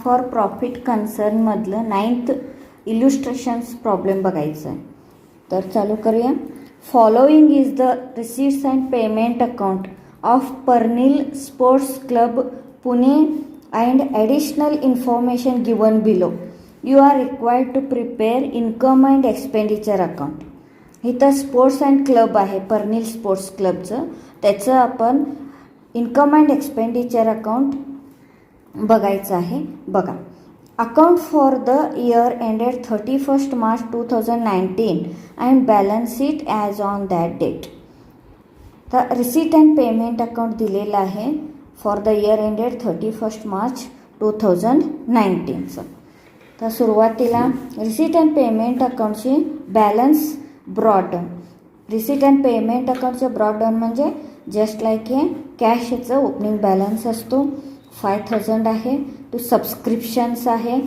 For profit कन्सर्नमधलं 9th illustrations problem बघायचं आहे. तर चालू करूया. Following is the receipts and payment account of Parnil sports club Pune and additional information given below. You are required to prepare income and expenditure account. इथं sports and club आहे Parnil sports क्लबचं, त्याचं आपण income and expenditure account बघायचं आहे. बघा, account for the year ended 31 March 2019 and balance sheet as on that date. तर receipt and payment account दिलेलं आहे for the year ended 31 March 2019चं. तर सुरुवातीला रिसीट अँड पेमेंट अकाउंटची balance brought down. Receipt and payment अकाउंटचं brought down म्हणजे just like हे कॅश ह्याचं ओपनिंग बॅलन्स असतो 5000 आहे. टू सबस्क्रिप्शन्स आहे.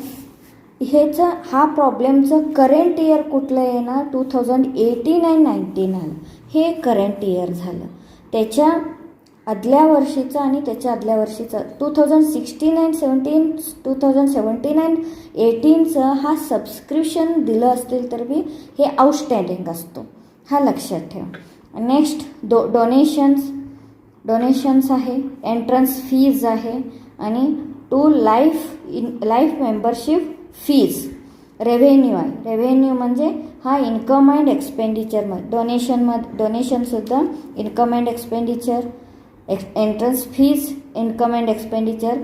ह्याचं हा प्रॉब्लेमचं करंट इयर कुठलं येणार 2018 अँड 19 आलं. हे करंट इयर झालं. त्याच्या आदल्या वर्षीचं आणि त्याच्या आदल्या वर्षीचं 2016 अँड 17 2017 अँड 18चं हा सबस्क्रिप्शन दिलं असतील तर बी हे आउटस्टँडिंग असतो, हा लक्षात ठेवा. नेक्स्ट डोनेशन्स आहे, एंट्रन्स फीज आहे आणि two life membership fees. Revenue आहे. रेव्हेन्यू म्हणजे हा इन्कम अँड एक्सपेंडिचरमध्ये डोनेशनसुद्धा income and expenditure. Entrance fees income and expenditure.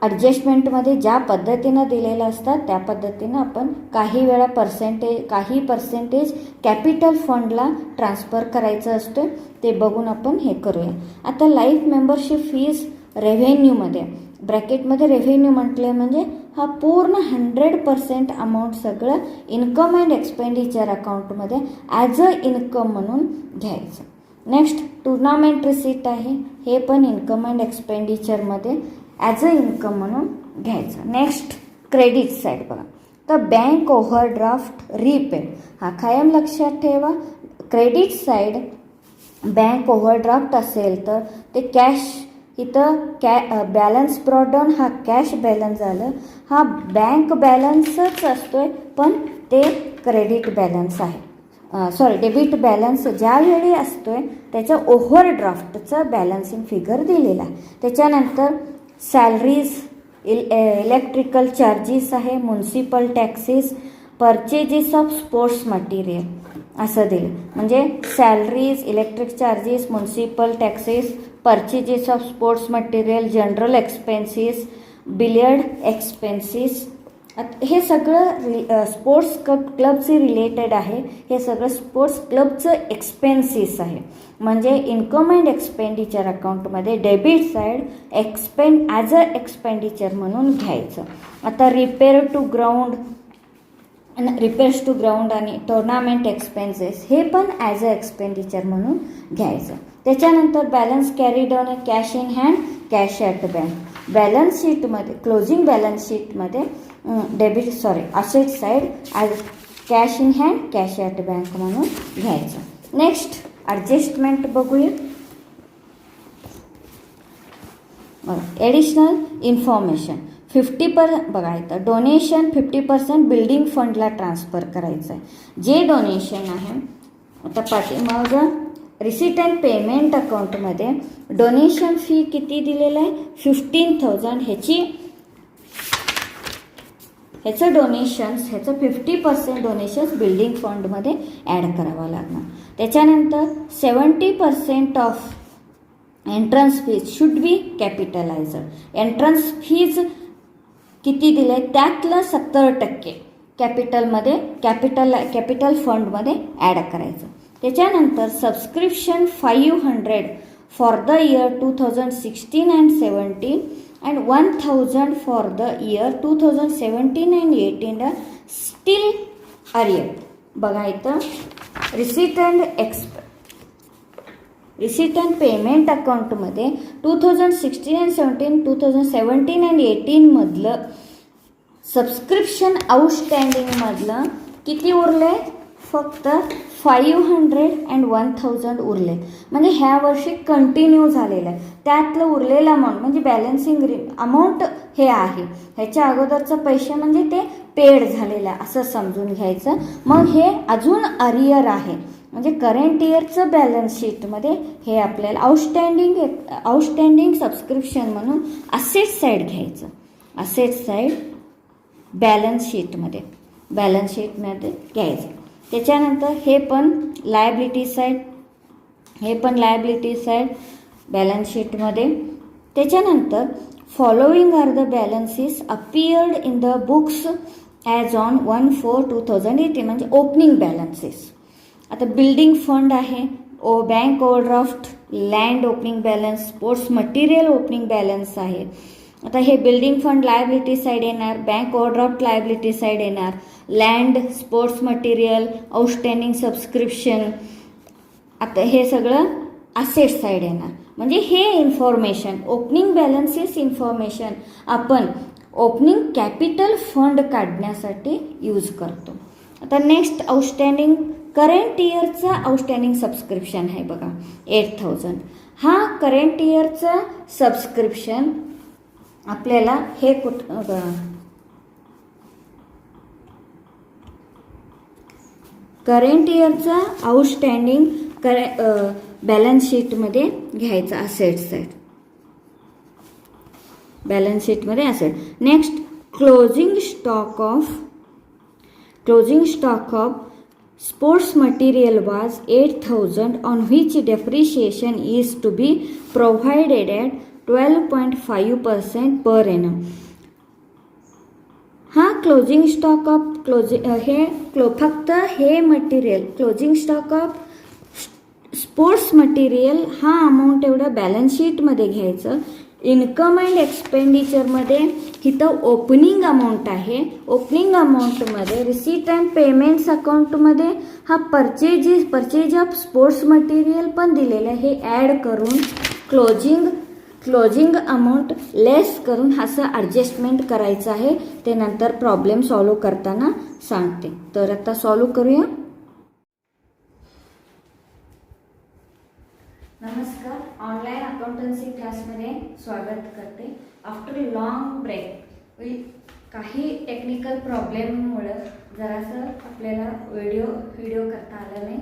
ॲडजस्टमेंटमध्ये ज्या पद्धतीनं दिलेलं असतात त्या पद्धतीनं आपण काही पर्सेंटेज कॅपिटल फंडला ट्रान्सफर करायचं असतं, ते बघून आपण हे करूया. आता लाईफ मेंबरशिप फीज रेव्हेन्यूमध्ये ब्रॅकेटमध्ये रेव्हेन्यू म्हटलं म्हणजे हा पूर्ण 100% अमाऊंट सगळं इन्कम अँड एक्सपेंडिचर अकाउंटमध्ये ॲज अ इन्कम म्हणून घ्यायचं. नेक्स्ट टुर्नामेंट रिसीट आहे, हे पण इन्कम अँड एक्सपेंडिचरमध्ये ॲज अ इन्कम म्हणून घ्यायचं. नेक्स्ट क्रेडिट साईड बघा. तर बँक ओव्हरड्राफ्ट रीपेड हा कायम लक्षात ठेवा. क्रेडिट साईड बँक ओव्हरड्राफ्ट असेल तर ते कॅश इथं बॅलन्स ब्रॉड डाऊन हा कॅश बॅलन्स झालं. हा बँक बॅलन्सच असतोय पण ते क्रेडिट बॅलन्स आहे. डेबिट बॅलन्स ज्यावेळी असतोय त्याच्या ओव्हरड्राफ्टचं बॅलन्सिंग फिगर दिलेला आहे. त्याच्यानंतर सॅलरीज, इलेक्ट्रिकल चार्जेस आहे, municipal taxes, purchases of sports material असं दिलं. म्हणजे salaries, electric charges, municipal taxes, purchases of sports material, general expenses, billiard expenses, हे सगळं स्पोर्ट्स क्लबचे रिलेटेड आहे. हे सगळं स्पोर्ट्स क्लबचं एक्सपेन्सेस आहे. म्हणजे इन्कम अँड एक्सपेंडिचर अकाउंटमध्ये debit side as a expenditure म्हणून घ्यायचं. आता रिपेअर्स टू ग्राउंड आणि टुर्नामेंट एक्सपेन्सेस हे पण ॲज अ एक्सपेंडिचर म्हणून घ्यायचं. त्याच्यानंतर balance carried on cash in hand, cash at bank. Balance शीटमध्ये क्लोजिंग बॅलन्स शीटमध्ये asset side as cash in hand, cash at bank म्हणून घ्यायचं. नेक्स्ट ॲडजस्टमेंट बघूया. ॲडिशनल इन्फॉर्मेशन 50% बघायचं. डोनेशन 50% बिल्डिंग फंडला ट्रान्सफर करायचं आहे. जे डोनेशन आहे आता मग रिसीट अँड पेमेंट अकाउंटमध्ये डोनेशन फी किती दिलेलं आहे 15,000. ह्याचं 50% डोनेशन्स बिल्डिंग फंडमध्ये ॲड करावं लागणार. त्याच्यानंतर 70% off entrance fees should be capitaliser. Entrance fees किती दिले त्यातलं 70% कॅपिटल फंडमध्ये ॲड करायचं. त्याच्यानंतर subscription 500 for the year 2016 and 17 and 1000 for the year 2017 and 18 still arrear. बघायचं. रिसीट अँड पेमेंट अकाउंटमध्ये 2016 अँड 17 2017 अँड 18 मधलं सबस्क्रिप्शन आउटस्टँडिंग मधलं किती उरले फक्त 500 and 1000 उरले, म्हणजे ह्या वर्षी कंटिन्यू झालेलं आहे. त्यातलं उरलेलं अमाऊंट म्हणजे बॅलन्सिंग अमाऊंट हे आहे. ह्याच्या अगोदरचं पैसे म्हणजे ते पेड झालेलं आहे असं समजून घ्यायचं. मग हे अजून अरियर आहे, म्हणजे करंट इयरचं बॅलन्स शीटमध्ये हे आपल्याला आउटस्टँडिंग सबस्क्रिप्शन म्हणून असेट साईड घ्यायचं. असेट साईड बॅलन्स शीटमध्ये घ्यायचं. त्याच्यानंतर हे पण लायबिलिटी साईड बॅलन्स शीटमध्ये. त्याच्यानंतर following are the balances appeared in the books as on 1/4/2018 म्हणजे ओपनिंग बॅलन्सेस. आता बिल्डिंग फंड आहे, bank overdraft, land opening balance, sports material opening balance आहे. आता हे बिल्डिंग फंड लायबिलिटी साईड येणार, बँक ओव्हरड्राफ्ट लायबिलिटी साईड येणार, land, sports material, outstanding subscription, आता हे सगळं असेट साईड येणार. म्हणजे हे इन्फॉर्मेशन, ओपनिंग बॅलन्सेस इन्फॉर्मेशन आपण ओपनिंग कॅपिटल फंड काढण्यासाठी यूज करतो. आता next outstanding current इयरचा outstanding subscription आहे बघा 8000. हा करंट इयरचा सबस्क्रिप्शन आपल्याला हे करंट इयरचा आउटस्टँडिंग बॅलन्स शीटमध्ये घ्यायचा. असेट साईड बॅलन्स शीटमध्ये asset. Next closing stock of sports material was 8000 on which depreciation is to be provided at 12.5% per annum. हा closing stock of फक्त हे material closing stock of sports material हा amount एवढं balance शीटमध्ये घ्यायचं. Income and एक्सपेंडिचरमध्ये इथं opening amount आहे. Opening अमाऊंटमध्ये रिसीट अँड पेमेंट्स अकाउंटमध्ये हा परचेज ऑफ स्पोर्ट्स मटेरियल पण दिलेलं आहे. हे ॲड करून क्लोजिंग अमाऊंट लेस करून असं ॲडजस्टमेंट करायचं आहे. ते नंतर प्रॉब्लेम सॉल्व करताना सांगते. तर आता सॉल्व करूया. नमस्कार, ऑनलाईन अकाउंटन्सी क्लासमध्ये स्वागत करते. आफ्टर लॉंग ब्रेक काही टेक्निकल प्रॉब्लेममुळं जरासं आपल्याला व्हिडिओ करता आला नाही.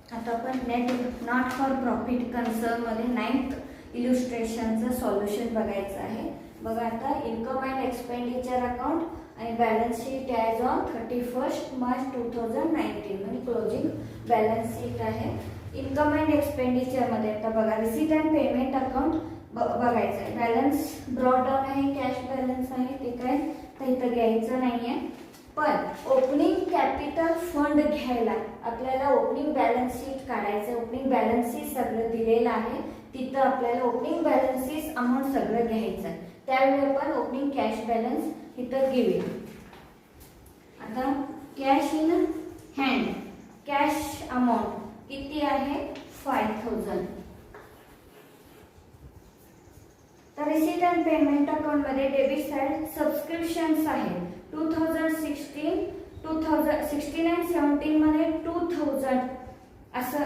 आता आपण नेट नॉट फॉर प्रॉफिट कन्सर्नमध्ये 9th इल्युस्ट्रेशनचं सॉल्युशन बघायचं आहे. बघा आता इन्कम अँड एक्सपेंडिचर अकाउंट आणि balance sheet as on 31 March 2019 म्हणजे क्लोजिंग बॅलन्स शीट आहे. इन्कम अँड एक्सपेंडिचरमध्ये आता बघा रिसीट अँड पेमेंट अकाउंट बघायचं आहे. बॅलन्स ब्रॉड डाऊन आहे, कॅश बॅलन्स आहे, ते काय इथं घ्यायचं नाही आहे. पण ओपनिंग कॅपिटल फंड घ्यायला आपल्याला ओपनिंग बॅलन्स शीट काढायचं. ओपनिंग बॅलन्स शीट सगळं दिलेलं आहे, तिथं आपल्याला ओपनिंग बॅलन्स शीट अमाऊंट सगळं घ्यायचं. त्यावेळी आपण ओपनिंग कॅश बॅलन्स इथं घेऊया. आता cash in hand, cash amount किती आहे 5000. तर रिसीट अँड पेमेंट अकाउंटमध्ये डेबिट साईड सबस्क्रिप्शन्स आहेत. 2016 and 17 मध्ये 2000 असं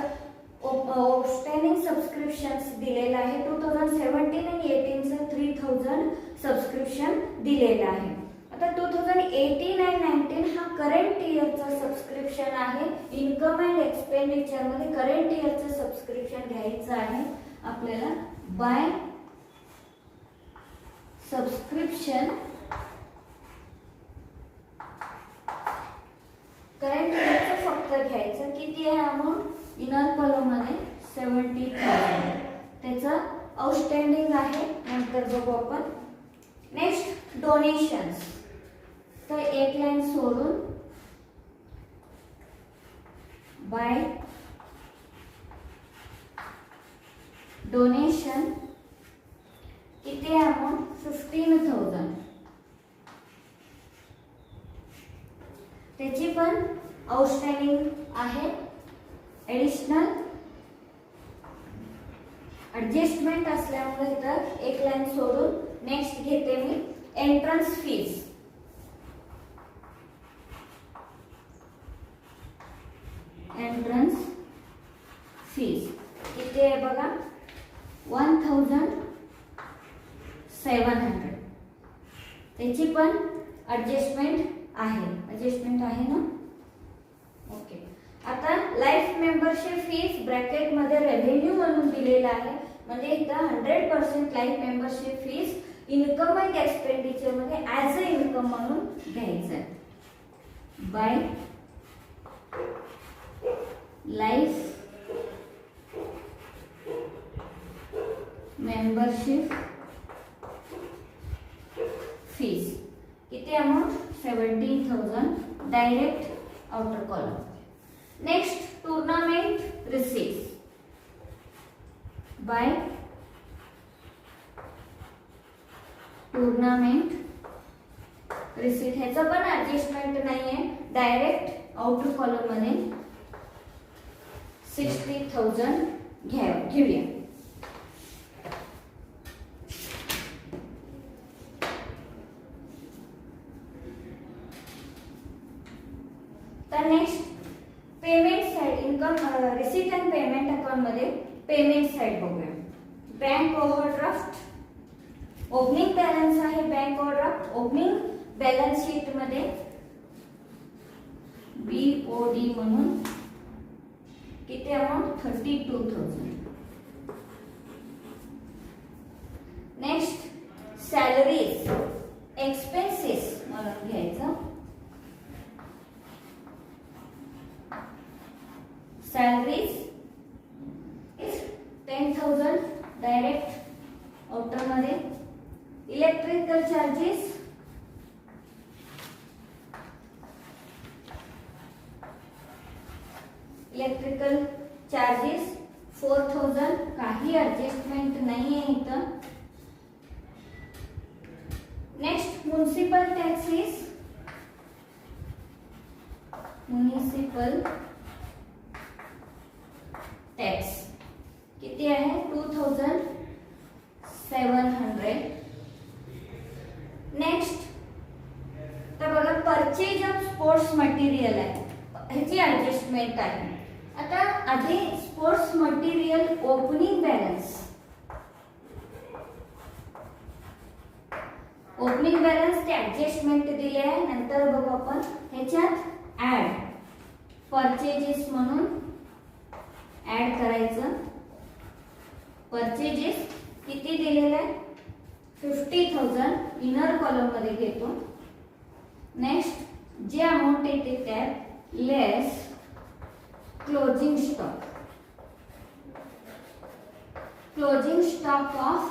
आउटस्टँडिंग सबस्क्रिप्शन्स दिलेलं आहे. 2017 आणि 18चं 3000 सबस्क्रिप्शन दिलेलं आहे. आता 2018 and 19 हा करंट इयरचा सबस्क्रिप्शन आहे. इन्कम अँड एक्सपेंडिचर मध्ये करंट इयरचं सबस्क्रिप्शन घ्यायचं आहे आपल्याला. बाय सबस्क्रिप्शन करंट इयरचं फक्त घ्यायचं. किती आहे अमाऊंट इनर कॉलममध्ये 70,000. त्याचं आउटस्टँडिंग आहे, नंतर बघू आपण. नेक्स्ट डोनेशन्स, तर एक लाईन सोडून बाय डोनेशन किती आहे अमाऊंट 15,000. त्याची पण आउटस्टँडिंग आहे. ॲडिशनल ॲडजस्टमेंट असल्यामुळे तर एक लाईन सोडून नेक्स्ट घेते मी एंट्रन्स फीज. फीज किती आहे बघा 1700. त्याची पण ॲडजस्टमेंट आहे ना. ओके. आता लाईफ मेंबरशिप फीज ब्रॅकेटमध्ये रेव्हेन्यू म्हणून दिलेला आहे. म्हणजे इथं 100% life membership fees income and expenditure मध्ये ॲज अ इन्कम म्हणून घ्यायचं आहे. बाय लाईफ मेंबरशिप फीज किती amount 17,000 direct outer column. Next tournament receipts by tournament receipt. ह्याचं पण ऍडजस्टमेंट नाहीये. डायरेक्ट आउटर कॉलम मध्ये 60,000 घेऊया. तर next payment side income receipt and payment account मध्ये पेमेंट साइड बघूया. बँक ओव्हरड्राफ्ट ओपनिंग बॅलन्स आहे. Bank overdraft opening balance sheet मध्ये BOD म्हणून किती अमाउंट 32,000. नेक्स्ट सॅलरीज एक्सपेन्सेस म्हणून घ्यायचं. सॅलरीज 10,000 डायरेक्ट आउटर मध्ये. Electrical charges electrical charges 4,000. काही ऍडजस्टमेंट नाही आहे इथं. Next municipal taxes municipal tax किती आहे 2,700. नेक्स्ट तर बघा परचेज ऑफ स्पोर्ट्स मटेरियल आहे. ह्याची ऍडजस्टमेंट आहे. आता आधी स्पोर्ट्स मटेरियल ओपनिंग बॅलन्स ते ऍडजस्टमेंट दिले आहे. नंतर बघू आपण ह्याच्यात ऍड परचेजेस म्हणून ऍड करायचं. परचेजेस किती दिलेलं आहे 50,000 इनर कॉलम मध्ये घेतो. नेक्स्ट जे अमाऊंट येते त्यात less closing stock of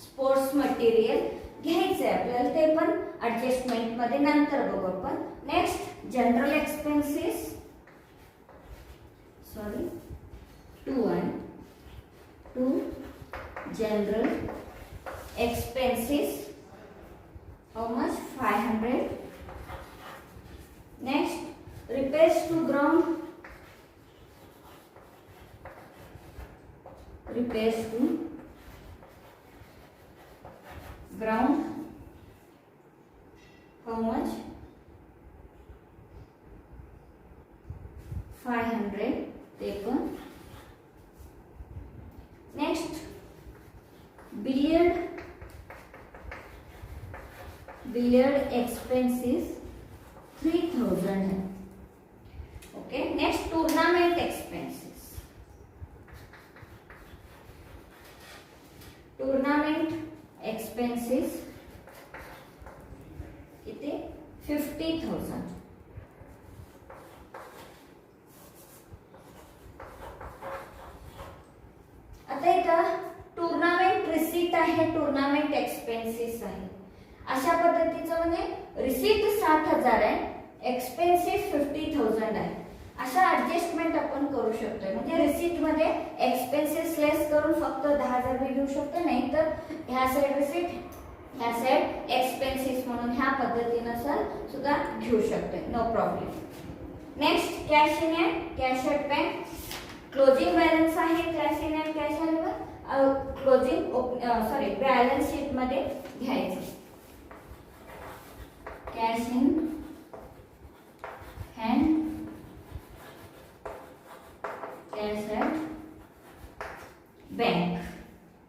sports material घ्यायचंय आपल्याला. ते पण ऍडजस्टमेंट मध्ये नंतर बघू आपण. Next general expenses to general expenses how much 500. Next repairs to ground how much 500 ते पण. नेक्स्ट बिलियर्ड एक्सपेंसेस 3,000 है. ओके. नेक्स्ट टूर्नामेंट एक्सपेंसेस किती 50,000. आता इथं टूर्नामेंट रिसीट आहे. टूर्नामेंट एक्सपेन्सेस आहे. अशा पद्धतीचं म्हणजे रिसीट 60,000 आहे. एक्सपेन्सेस 50,000 आहे. अशा ऍडजस्टमेंट आपण करू शकतो. म्हणजे रिसीट मध्ये एक्सपेन्सेस लेस करून फक्त 10,000 बी घेऊ शकतो. नाही तर ह्या साइड रिसीट ह्या साइड एक्सपेन्सेस म्हणून ह्या पद्धतीनुसार सुद्धा घेऊ शकतो. No problem. Next cash in hand cash at bank. Closing balance आहे कॅश इन हँड कॅश हँडवर. क्लोजिंग बॅलन्स शीट मध्ये घ्यायचं. Cash in hand cash at bank.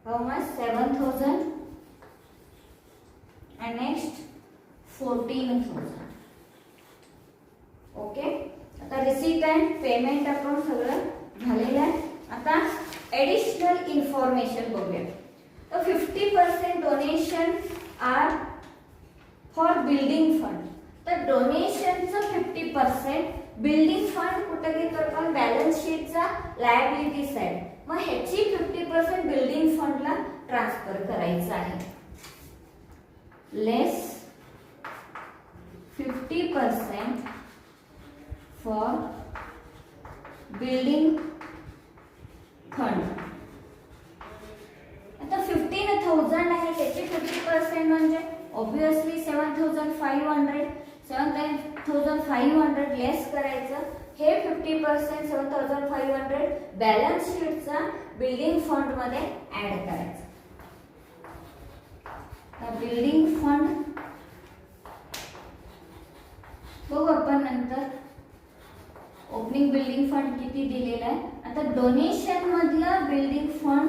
How much? 7,000 and next 14,000. Okay. आता रिसीट अँड पेमेंट आपण सगळं झालेलं आहे. आता ॲडिशनल इन्फॉर्मेशन बघूया. तर 50% donation are for building fund. तर डोनेशनचं 50% बिल्डिंग फंड कुठे घेतो आपण? बॅलन्स शीटचा लायबिलिटी साइड. मग ह्याची 50% बिल्डिंग फंडला ट्रान्सफर करायचं आहे. Less 50% for building fund. आता 15,000 आहे त्याची 50% म्हणजे ऑब्विसली 7,500. 7,500 लेस करायचं. हे 50% 7,500 बॅलन्स शीटचा बिल्डिंग फंड मध्ये ऍड करायचं. बिल्डिंग फंड बघू आपण नंतर. ओपनिंग बिल्डिंग फंड किती दिलेला आहे. आता डोनेशन मधलं बिल्डिंग फंड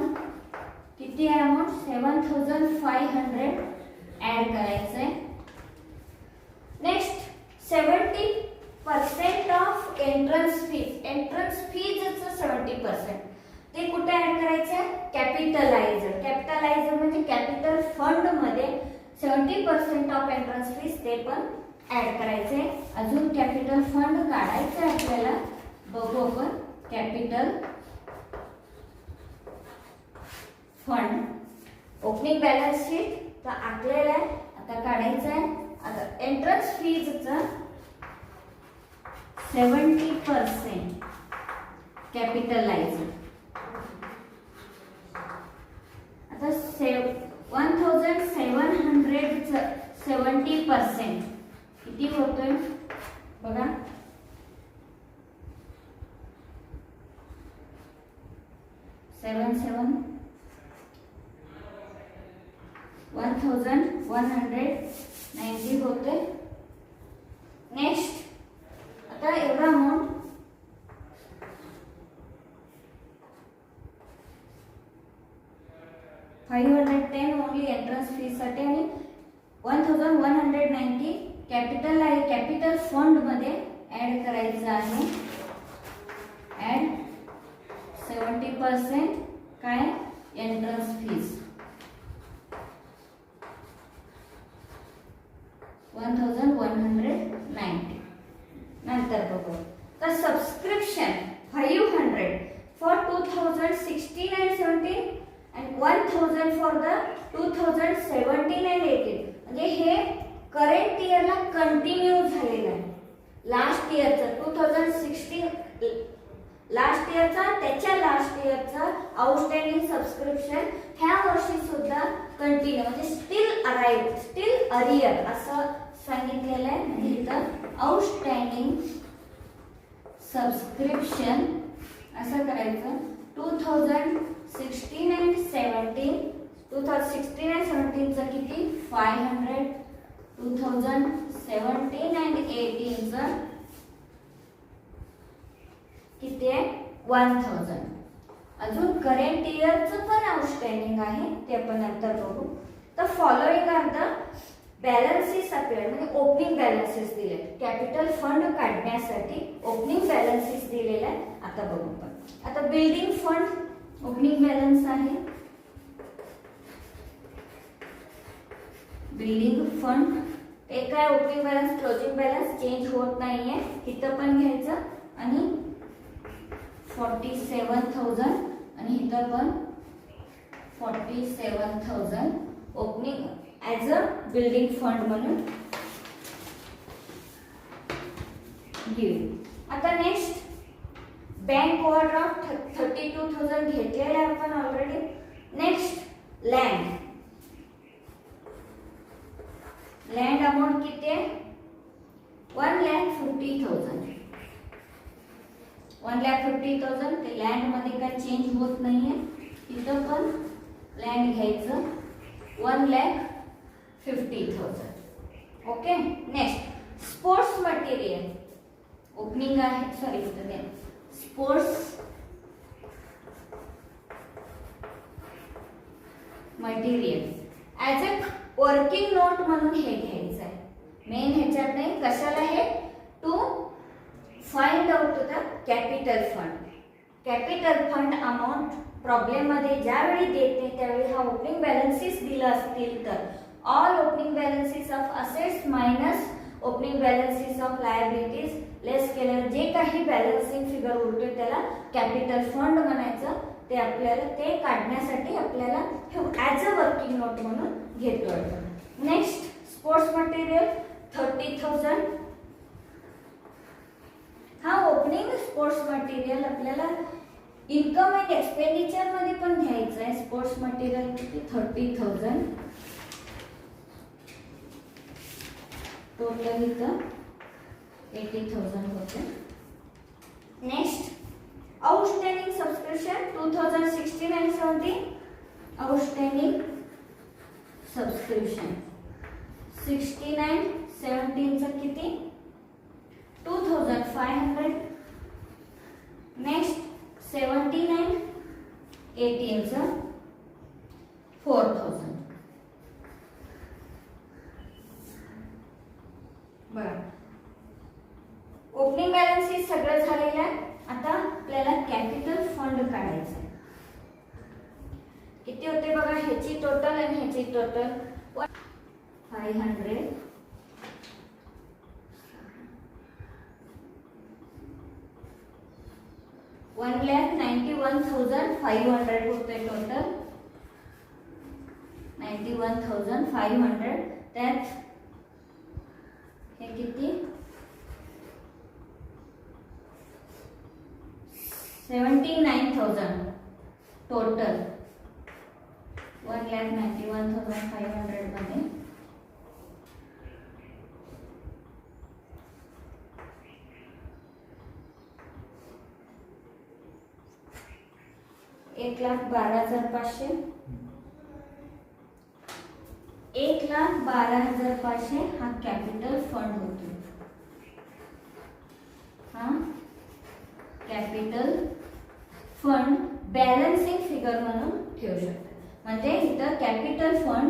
किती आहे? अमाउंट 7,500 ऍड करायचं आहे. Next 70% off entrance fees. Entrance फीजचं 70% ते कुठे ऍड करायचं? कॅपिटलायझर. कॅपिटलायझर म्हणजे कॅपिटल फंड मध्ये 70% ऑफ एंट्रन्स फीज ते पण ऍड करायचे. अजून कॅपिटल फंड काढायचं आहे आपल्याला. बघू आपण capital fund. Opening balance sheet तर आखलेलं आहे. आता काढायचं आहे. आता एंट्रन्स फीजचं 70% कॅपिटलायझर. आता 1,700 चं 70% किती होतोय बघा. 1,190 होते. नेक्स्ट आता एवढा अमाउंट $510 ओनली एंट्रन्स फीस साठी आणि 1,190 कॅपिटल फंड मध्ये ऍड करायचं आहे. ऍड 70% काय? Entrance fees 1,190. नंतर बघू. तर subscription 500 for 2016 and 17 and 1,000 for the 2017 and 18. म्हणजे हे करंट इयरला कंटिन्यू झालेलं आहे. लास्ट इयरचं 2016 लास्ट इयरचा त्याच्या लास्ट इयरचा आउटस्टँडिंग सबस्क्रिप्शन ह्या वर्षी सुद्धा कंटिन्यू म्हणजे स्टील अरियर असं सांगितलेलं आहे. म्हणजे इथं आउटस्टँडिंग सबस्क्रिप्शन असं करायचं. 2016 and 17 चं किती? 500. 2017 and 18 चं किती आहे? 1,000. अजून करंट इयरचं पण आउटस्टँडिंग आहे ते आपण नंतर बघू. तर following are the balances appear म्हणजे ओपनिंग बॅलन्सेस दिले. कॅपिटल फंड काढण्यासाठी ओपनिंग बॅलन्सेस दिलेले आहे. आता बघू आपण. आता बिल्डिंग फंड ओपनिंग बॅलन्स आहे. बिल्डिंग फंड ते काय? Opening balance closing balance change होत नाहीये. इथं पण घ्यायचं आणि 47,000 आणि इथं पण 47,000 opening as a building fund म्हणून घेऊ. आता नेक्स्ट बँक ओव्हरड्राफ्ट 32,000 घेतलेले आपण ऑलरेडी. नेक्स्ट लँड अमाउंट किती आहे? 1,50,000. 1,50,000 ते लँड मध्ये काय चेंज होत नाहीये. इथं पण लँड घ्यायचं 1,50,000. Okay. Next sports material opening आहे. Sorry sports material as a working note म्हणून हे घ्यायचं आहे. मेन ह्याच्यात नाही, कशाला आहे, to find out the capital fund. Capital fund amount problem मध्ये ज्यावेळी देत नाही त्यावेळी हा ओपनिंग बॅलन्सेस दिला असतील तर all opening balances of assets minus opening balances of liabilities less केलं जे काही बॅलन्सिंग फिगर उरतो त्याला कॅपिटल फंड म्हणायचं. ते आपल्याला ते काढण्यासाठी आपल्याला हे ॲज अ वर्किंग नोट म्हणून घेतोय. Next sports material 30,000. हा ओपनिंग स्पोर्ट्स मटेरियल आपल्याला इन्कम अँड एक्सपेंडिचर मध्ये पण घ्यायचं आहे. स्पोर्ट्स मटेरियल किती 30,000 टोटल इथं 80,000 होते. Next outstanding subscription 2016 and 17. Outstanding subscription 69 17 चं किती 2,500. नेक्स्ट 79 18 चं 4,000. बरं, ओपनिंग बॅलन्स हे सगळं झालेलं आहे. आता आपल्याला कॅपिटल फंड काढायचं आहे. किती होते बघा, ह्याची टोटल आणि ह्याची टोटल 500 1,91,500 होते टोटल 91,500. त्यात हे किती 79,000 टोटल 1,91,500 मध्ये 1,12,500 1,12,500 हा कॅपिटल फंड होतो. हा कॅपिटल फंड बॅलन्सिंग फिगर म्हणून ठेवू शकतो. म्हणजे इथं कॅपिटल फंड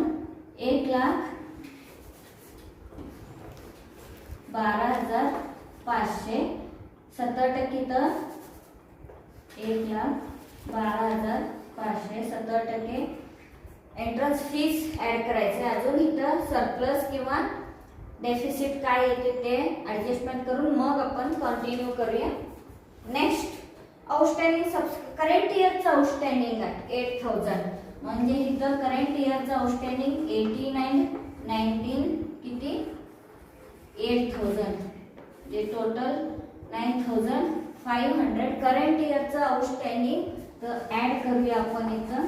1,12,500 70% तर 1,12,500 70% एंट्रन्स फीस ऍड करायचे. अजून इथं सरप्लस किंवा डेफिसिट काय येते ते ऍडजस्टमेंट करून मग आपण कंटिन्यू करूया. नेक्स्ट आउटस्टँडिंग करंट इयरचं आउटस्टँडिंग आहे 8,000. म्हणजे इथं करंट इयरचं आउटस्टँडिंग 18 and 19 किती 8,000 जे टोटल 9,500. करंट इयरचं आउटस्टँडिंग तर ऍड करूया आपण इथं.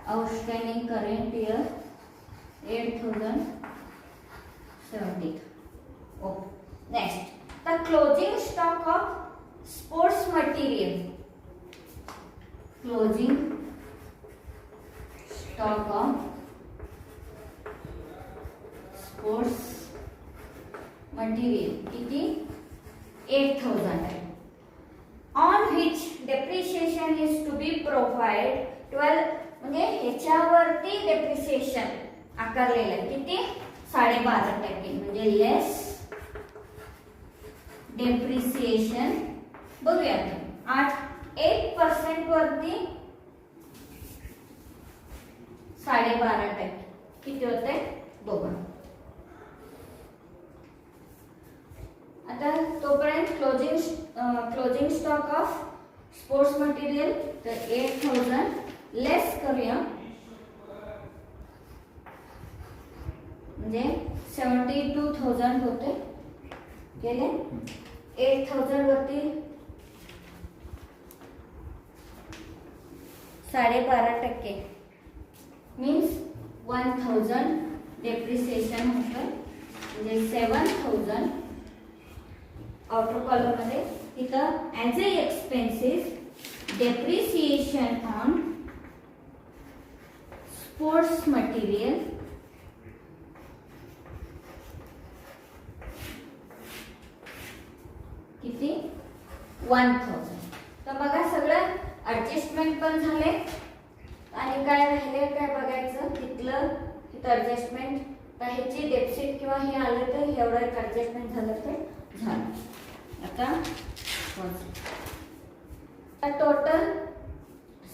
Outstanding current year 8,070. Okay. Next the closing stock of sports material. Closing stock of sports material किती 8,000 आहे. On which depreciation is to be provide 12 म्हणजे ह्याच्यावरती डेप्रिसिएशन आकारलेलं आहे किती 12.5% म्हणजे लेस डेप्रिसिएशन. बघूया 8% वरती 12.5% किती होते बघा. आता तोपर्यंत closing stock of sports material तर 8,000 लेस करूया म्हणजे 72,000 होते गेले. 8,000 वरती 12.5% मीन्स 1,000 डेप्रिसिएशन होतं म्हणजे 7,000. आउटर कॉलम मध्ये इथं as a expenses depreciation on sports material किती 1,000. तर बघा सगळं ऍडजस्टमेंट पण झाले. आणि काय राहिले काय बघायचं तिथलं ॲडजस्टमेंट. तर ह्याची डेप्सिट किंवा हे आलं तर एवढं एक ॲडजस्टमेंट झालं तर झालं. आता टोटल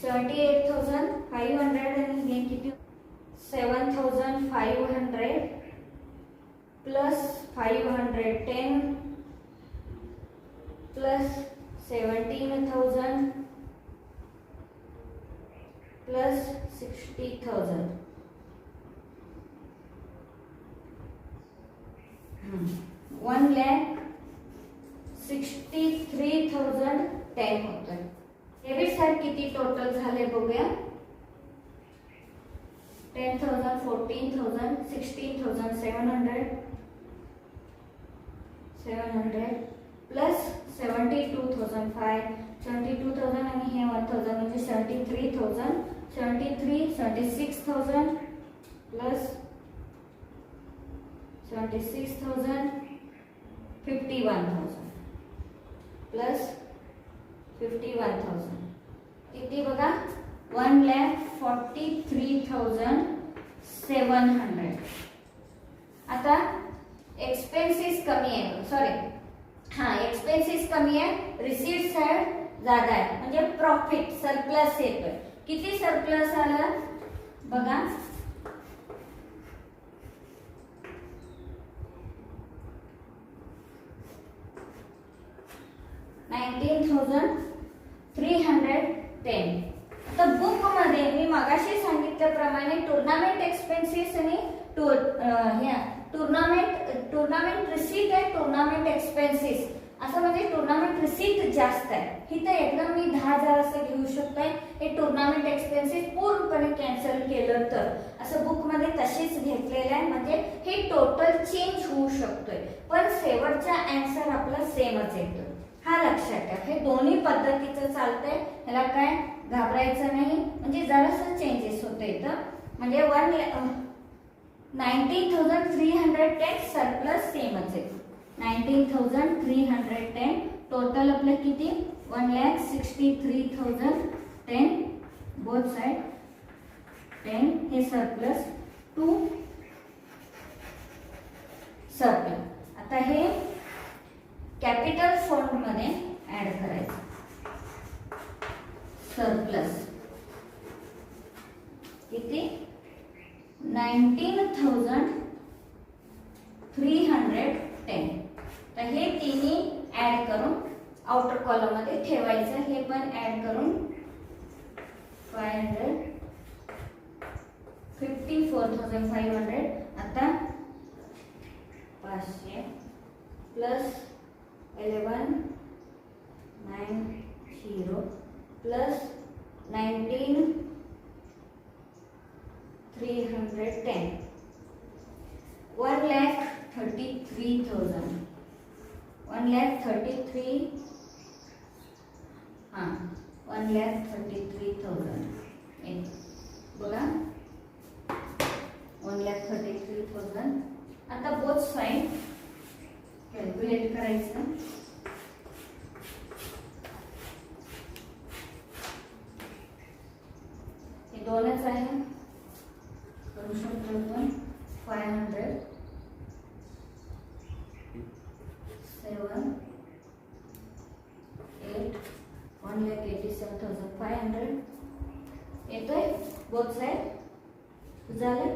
78,500 आणि हे किती 7,500 प्लस 510 प्लस 17,000 प्लस 60,000 1,63,010 होतं. डेबिट साईड किती टोटल झाले बघूया. 10,000 14,000 16,000 700 प्लस 72,000 आणि हे 1,000 म्हणजे 73,000 76,000 प्लस 76,000 51,000 प्लस 51,000 किती बघा 1,43,700. आता एक्सपेन्सेस कमी आहे, सॉरी एक्सपेन्सेस कमी आहे, रिसीट साइड ज्यादा आहे म्हणजे प्रॉफिट सरप्लस येतोय. किती सरप्लस आलं बघा 19,310. तर बुक मध्ये मी मगाशी सांगितल्याप्रमाणे टुर्नामेंट एक्सपेन्सेस आणि टुर्नामेंट रिसीट आहे, टुर्नामेंट एक्सपेन्सेस असं म्हणजे टुर्नामेंट रिसीट जास्त आहे. इथं एकदम मी 10,000 असं घेऊ शकतोय. हे टुर्नामेंट एक्सपेन्सेस पूर्णपणे कॅन्सल केलं तर असं बुक मध्ये तशीच घेतलेलं आहे. म्हणजे हे टोटल चेंज होऊ शकतोय पण शेवटचा आन्सर आपला सेमच येतो. हा लक्षात ठेवा. हे दोन्ही पद्धतीचं चालतंय, ह्याला काय घाबरायचं नाही. म्हणजे जरासं चेंजेस होते इथं. म्हणजे 19,310 सरप्लस सेमच आहे. 19,310 टोटल आपलं किती 1,63,010 बोथ साइड 10 हे सरप्लस 2 सरप्लस. आता हे कॅपिटल फंड मध्ये ऍड करायचं. सरप्लस किती 19,310. तर हे तिन्ही ऍड करून आउटर कॉलम मध्ये ठेवायचं. हे पण ऍड करून 500 54,500. आता 500 प्लस 1190 प्लस 19,310 1,33,000 1,33,000 बघा 1,33,000. आता बोथ साइड कॅल्क्युलेट करायचं. हे दोनच आहे करू शकतो आपण. 500 7 8 1,87,500 येतोय बोथ साइड झालं.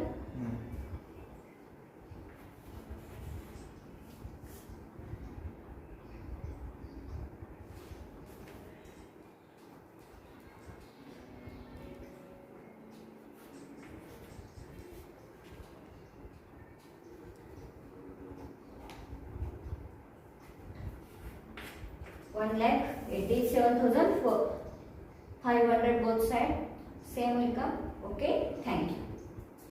$1,87,500 both side same will come. Okay, thank you.